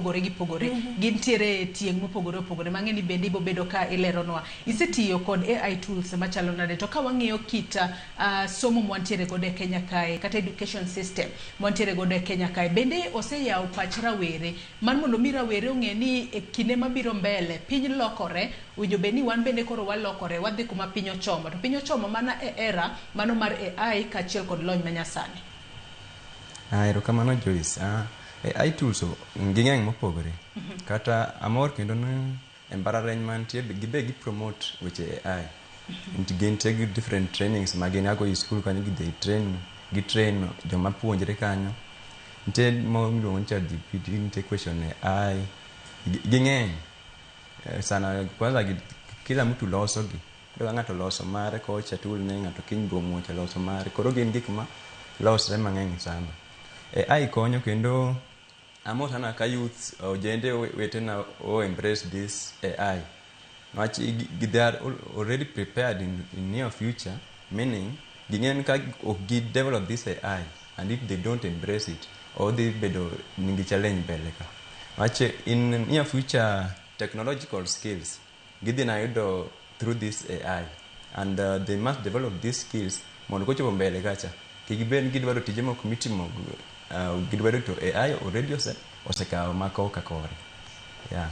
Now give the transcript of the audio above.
mopogore gi pogore gintiere tieng' mopogore opogore mang'eni bende ibo bedo ka ileronwa. Isetiyo kod AI tools machalo nade, to ka wang'iyo kit somo mwantiere godo e Kenya kae kata education system mwantiere godo e Kenya kae, bende oseyawo pach rawere man mondo mi rawere ong'e ni e kinde mabiro mbele piny lokore, winjo bed ni wan bende koro walokore wadhi kuma piny ochomo, to piny ochomo mana e era mano mar AI kaachiel kod lony manyasani. Erokamano Joyce. AI tools ging'eny mopogore kata amor kendo ni e mbalariany mantie gibe gi promote weche AI. Gintie gi different trainings ma gin ago e school kanyo gitrain joma puonjre kanyo. Nitie miluongo ni ChatGPT, nitie question AI, ging'eny sana. Kwanza kila mtu losogi, kila ng'ato loso mare, kocha tool ne ng'ato kiny bomuocha loso mare, koro gin gik ma losre mang'eny sana. AI konyo kendo amor sana ka youth ojende wetena embrace this AI. They are already prepared in near future, meaning ging'en ka ok develop this AI, and if they don't embrace it, or they bedo nigi challenge mbele ka. In near future technological skills gidhi na yudo through this AI, and they must develop these skills mondo kochopo mbele kacha kigibed gidwaro tije moko mitimo gidwaro to AI already osekawo mako kakore. Yeah.